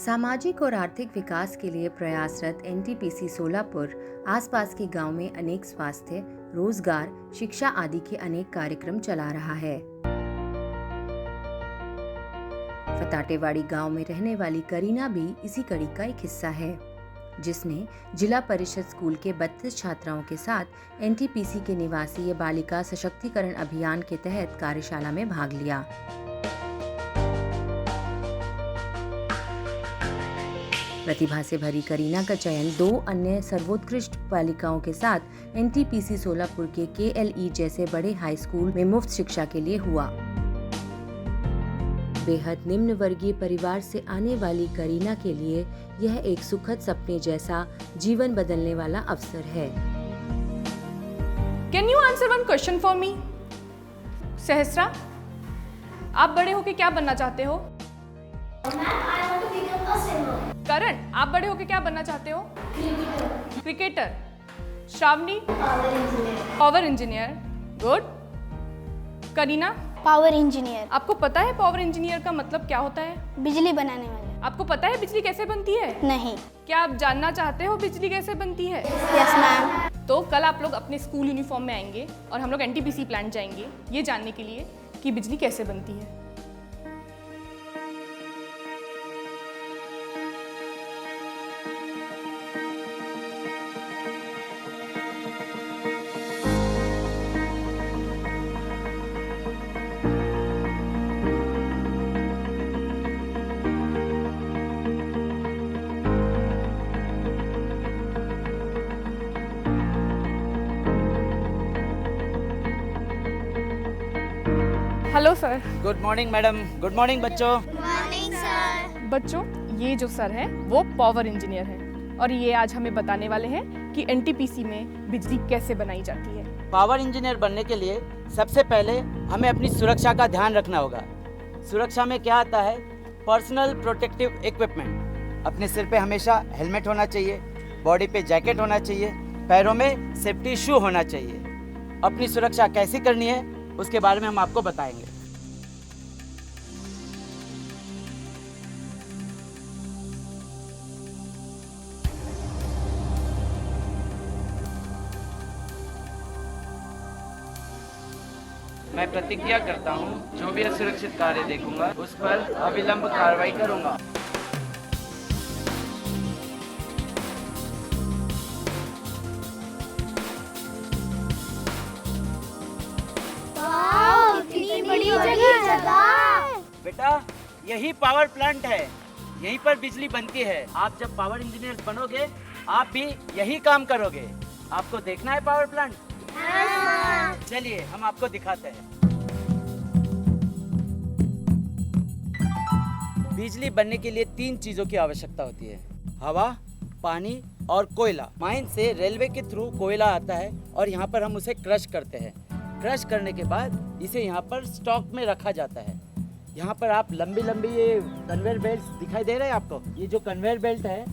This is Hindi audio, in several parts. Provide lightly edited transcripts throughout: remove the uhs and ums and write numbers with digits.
सामाजिक और आर्थिक विकास के लिए प्रयासरत एनटीपीसी सोलापुर आसपास के गांव में अनेक स्वास्थ्य, रोजगार, शिक्षा आदि के अनेक कार्यक्रम चला रहा है। फताटेवाड़ी गांव में रहने वाली करीना भी इसी कड़ी का एक हिस्सा है, जिसने जिला परिषद स्कूल के 32 छात्राओं के साथ एनटीपीसी के निवासी ये बालिका सशक्तिकरण अभियान के तहत कार्यशाला में भाग लिया। प्रतिभा से भरी करीना का चयन 2 अन्य सर्वोत्कृष्ट बालिकाओं के साथ एनटीपीसी सोलापुर के केएलई जैसे बड़े हाई स्कूल में मुफ्त शिक्षा के लिए हुआ। बेहद निम्न वर्गीय परिवार से आने वाली करीना के लिए यह एक सुखद सपने जैसा जीवन बदलने वाला अवसर है। Can you answer one question for me? सहस्रा, आप बड़े होके क्या बनना चाहते हो? करण, आप बड़े होके क्या बनना चाहते हो? Cricketer. Shravani? Power engineer. Good. Kareena? Power engineer. आपको पता है पावर इंजीनियर का मतलब क्या होता है? बिजली बनाने वाले। आपको पता है बिजली कैसे बनती है? नहीं। क्या आप जानना चाहते हो बिजली कैसे बनती है? Yes ma'am. तो कल आप लोग अपने स्कूल यूनिफॉर्म में आएंगे और हम लोग एनटीपीसी प्लांट जाएंगे ये जानने के लिए कि बिजली कैसे बनती है। Hello sir. Good morning madam. Good morning बच्चों। Morning sir. बच्चों, ये जो सर है वो पावर इंजीनियर है और ये आज हमें बताने वाले हैं कि एनटीपीसी में बिजली कैसे बनाई जाती है। पावर इंजीनियर बनने के लिए सबसे पहले हमें अपनी सुरक्षा का ध्यान रखना होगा। सुरक्षा में क्या आता है? Personal protective equipment. अपने सिर पे हमेशा हेलमेट होना चाहिए, बॉडी पे जैकेट होना चाहिए, पैरों में सेफ्टी शू होना चाहिए। अपनी सुरक्षा कैसे करनी है उसके बारे में हम आपको बताएंगे। मैं प्रतिज्ञा करता हूँ, जो भी असुरक्षित कार्य देखूंगा उस पर अविलंब कार्रवाई करूंगा। इतनी बड़ी जगह। बेटा, यही पावर प्लांट है, यहीं पर बिजली बनती है। आप जब पावर इंजीनियर बनोगे आप भी यही काम करोगे। आपको देखना है पावर प्लांट? चलिए हम आपको दिखाते हैं। बिजली बनने के लिए 3 चीजों की आवश्यकता होती है: हवा, पानी और कोयला। माइन से रेलवे के थ्रू कोयला आता है और यहाँ पर हम उसे क्रश करते हैं। क्रश करने के बाद इसे यहाँ पर स्टॉक में रखा जाता है। यहाँ पर आप लंबी लंबी ये कन्वेयर बेल्ट दिखाई दे रहे हैं आपको? ये जो कन्वेयर बेल्ट है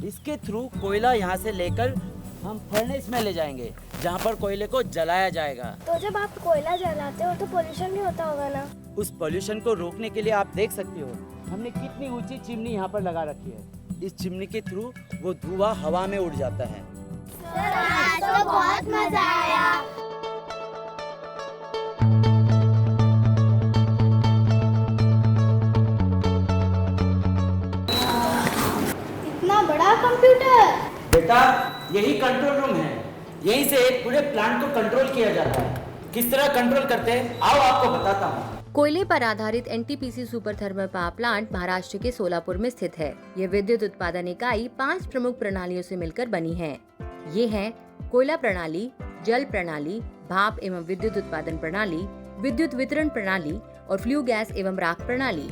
इसके थ्रू कोयला यहाँ से लेकर हम फर्नेस में ले जाएंगे, जहाँ पर कोयले को जलाया जाएगा। तो जब आप कोयला जलाते हो तो पोल्यूशन भी होता होगा ना? उस पोल्यूशन को रोकने के लिए आप देख सकते हो हमने कितनी ऊंची चिमनी यहाँ पर लगा रखी है। इस चिमनी के थ्रू वो धुआं हवा में उड़ जाता है। सर, आज तो बहुत मजा आया। इतना बड़ा कंप्यूटर। बेटा, यही कंट्रोल रूम है। यहीं से पूरे प्लांट को कंट्रोल किया जाता है। किस तरह कंट्रोल करते हैं आओ आपको बताता हूँ। कोयले पर आधारित NTPC super thermal power plant Maharashtra के सोलापुर में स्थित है। ये विद्युत उत्पादन इकाई 5 प्रमुख प्रणालियों से मिलकर बनी है। ये हैं कोयला प्रणाली, जल प्रणाली, भाप एवं विद्युत उत्पादन प्रणाली, विद्युत वितरण प्रणाली और फ्लू गैस एवं राख प्रणाली।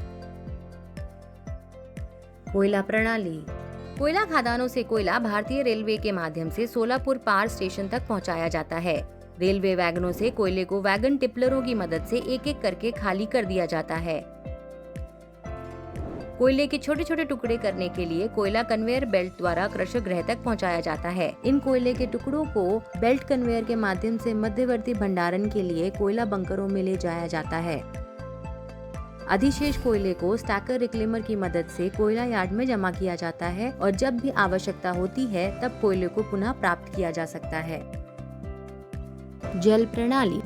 कोयला प्रणाली। कोयला खदानों से कोयला भारतीय रेलवे के माध्यम से सोलापुर पावर स्टेशन तक पहुंचाया जाता है। रेलवे वैगनों से कोयले को वैगन टिपलरों की मदद से एक एक करके खाली कर दिया जाता है। कोयले के छोटे छोटे टुकड़े करने के लिए कोयला कन्वेयर बेल्ट द्वारा क्रशर गृह तक पहुंचाया जाता है। इन कोयले के टुकड़ों को बेल्ट कन्वेयर के माध्यम से मध्यवर्ती भंडारण के लिए कोयला बंकरों में ले जाया जाता है। अधिशेष कोयले को स्टैकर रिक्लेमर की मदद से कोयला यार्ड में जमा किया जाता है और जब भी आवश्यकता होती है तब कोयले को पुनः प्राप्त किया जा सकता है। जल प्रणाली।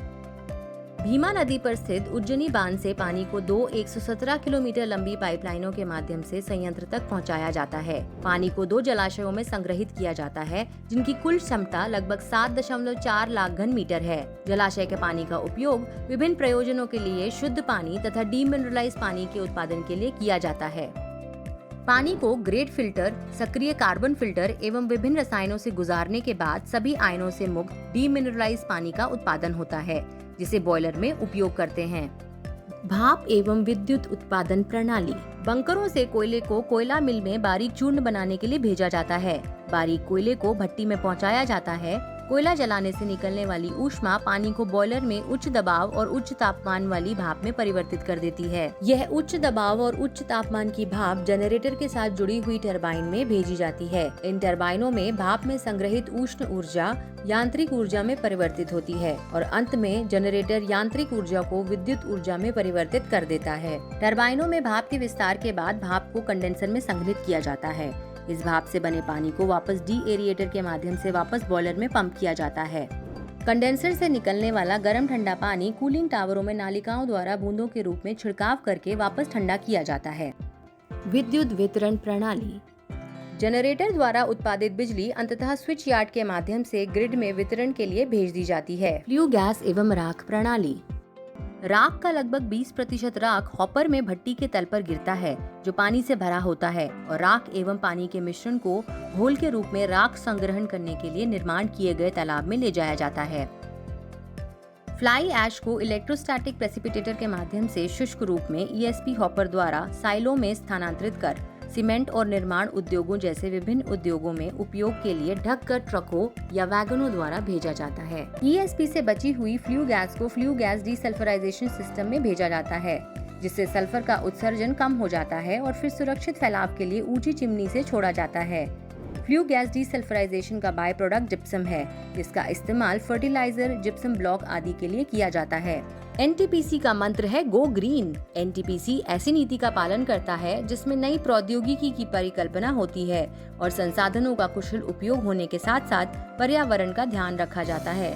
भीमा नदी पर स्थित उज्जनी बांध से पानी को 117 किलोमीटर लंबी पाइपलाइनों के माध्यम से संयंत्र तक पहुंचाया जाता है। पानी को 2 जलाशयों में संग्रहित किया जाता है, जिनकी कुल क्षमता लगभग 7.4 लाख घन मीटर है। जलाशय के पानी का उपयोग विभिन्न प्रयोजनों के लिए शुद्ध पानी तथा डीमिनरलाइज पानी के उत्पादन के लिए किया जाता है। पानी को ग्रेड फिल्टर, सक्रिय कार्बन फिल्टर एवं विभिन्न रसायनों से गुजारने के बाद सभी आयनों से मुक्त डीमिनरलाइज पानी का उत्पादन होता है, जिसे बॉयलर में उपयोग करते हैं। भाप एवं विद्युत उत्पादन प्रणाली। बंकरों से कोयले को कोयला मिल में बारीक चूर्ण बनाने के लिए भेजा जाता है। बारीक कोयले को भट्टी में पहुंचाया जाता है। कोयला जलाने से निकलने वाली ऊष्मा पानी को बॉयलर में उच्च दबाव और उच्च तापमान वाली भाप में परिवर्तित कर देती है। यह उच्च दबाव और उच्च तापमान की भाप जनरेटर के साथ जुड़ी हुई टरबाइन में भेजी जाती है। इन टरबाइनों में भाप में संग्रहित उष्ण ऊर्जा यांत्रिक ऊर्जा में परिवर्तित होती है और अंत में जनरेटर यांत्रिक ऊर्जा को विद्युत ऊर्जा में परिवर्तित कर देता है। टरबाइनों में भाप के विस्तार के बाद भाप को कंडेंसर में संग्रहित किया जाता है। इस भाप से बने पानी को वापस डी-एरिएटर के माध्यम से वापस बॉयलर में पंप किया जाता है। कंडेंसर से निकलने वाला गर्म ठंडा पानी कूलिंग टावरों में नालिकाओं द्वारा बूंदों के रूप में छिड़काव करके वापस ठंडा किया जाता है। विद्युत वितरण प्रणाली। जनरेटर द्वारा उत्पादित बिजली अंततः स्विच यार्ड के माध्यम से ग्रिड में वितरण के लिए भेज दी जाती है। फ्लू गैस एवं राख प्रणाली। राख का लगभग 20% राख हॉपर में भट्टी के तल पर गिरता है, जो पानी से भरा होता है और राख एवं पानी के मिश्रण को घोल के रूप में राख संग्रहण करने के लिए निर्माण किए गए तालाब में ले जाया जाता है। फ्लाई ऐश को इलेक्ट्रोस्टैटिक प्रेसिपिटेटर के माध्यम से शुष्क रूप में ESP हॉपर द्वारा साइलो में स्थानांतरित कर सीमेंट और निर्माण उद्योगों जैसे विभिन्न उद्योगों में उपयोग के लिए ढक कर ट्रकों या वैगनों द्वारा भेजा जाता है। ESP से बची हुई फ्लू गैस को फ्लू गैस डीसल्फराइजेशन सिस्टम में भेजा जाता है, जिससे सल्फर का उत्सर्जन कम हो जाता है और फिर सुरक्षित फैलाव के लिए ऊंची चिमनी से छोड़ा जाता है। फ्लू गैस डीसल्फराइजेशन का बाय प्रोडक्ट जिप्सम है, जिसका इस्तेमाल फर्टिलाइजर, जिप्सम ब्लॉक आदि के लिए किया जाता है। NTPC का मंत्र है गो ग्रीन। NTPC ऐसी नीति का पालन करता है जिसमें नई प्रौद्योगिकी की परिकल्पना होती है और संसाधनों का कुशल उपयोग होने के साथ साथ पर्यावरण का ध्यान रखा जाता है।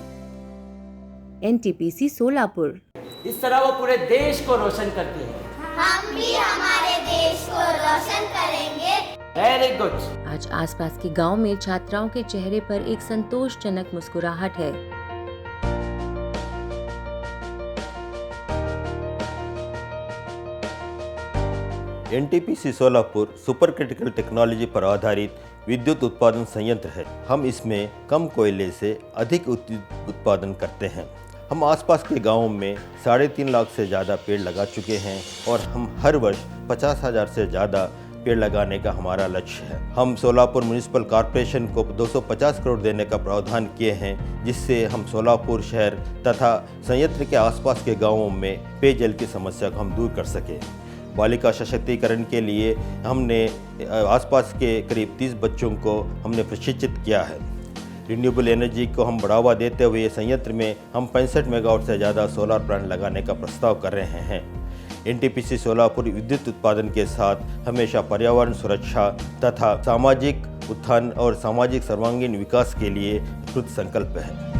NTPC सोलापुर। इस तरह वो पूरे देश को रोशन करती है। हम भी हमारे देश को रोशन करेंगे। Very good. आज आसपास के गांव में छात्राओं के चेहरे पर एक संतोषजनक मुस्कुराहट है। NTPC Solapur super critical technology पर आधारित विद्युत उत्पादन संयंत्र है। हम इसमें कम कोयले से अधिक उत्पादन करते हैं। हम आसपास के गांवों में 3.5 लाख से ज़्यादा पेड़ लगा चुके हैं और हम हर वर्ष 50,000 से ज़्यादा पेड़ लगाने का हमारा लक्ष्य है। हम सोलापुर म्यूनिसिपल कॉरपोरेशन को 250 करोड़ देने का प्रावधान किए हैं, जिससे हम सोलापुर शहर तथा संयंत्र के आसपास के गाँवों में पेयजल की समस्या को हम दूर कर सकें। बालिका सशक्तिकरण के लिए हमने आसपास के करीब 30 बच्चों को हमने प्रशिक्षित किया है। रिन्यूएबल एनर्जी को हम बढ़ावा देते हुए संयंत्र में हम 65 मेगावाट से ज़्यादा सोलर प्लांट लगाने का प्रस्ताव कर रहे हैं। NTPC सोलापुर विद्युत उत्पादन के साथ हमेशा पर्यावरण सुरक्षा तथा सामाजिक उत्थान और सामाजिक सर्वांगीण विकास के लिए कृत संकल्प है।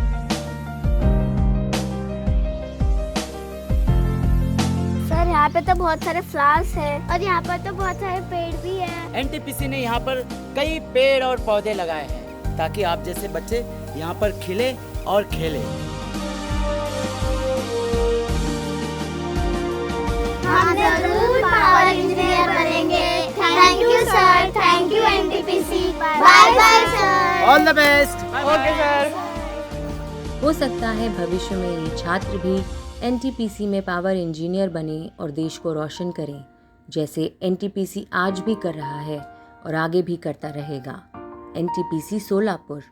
यहाँ पे तो बहुत सारे फ्लावर्स हैं और यहाँ पर तो बहुत सारे पेड़ भी हैं। NTPC ने यहाँ पर कई पेड़ और पौधे लगाए हैं ताकि आप जैसे बच्चे यहाँ पर खिले और खेले। हम जरूर पावर इंजीनियर बनेंगे। Thank you sir, thank you NTPC। Bye bye sir. All the best. Okay sir. हो सकता है भविष्य में ये छात्र भी NTPC में पावर इंजीनियर बने और देश को रोशन करें, जैसे NTPC आज भी कर रहा है और आगे भी करता रहेगा। NTPC सोलापुर।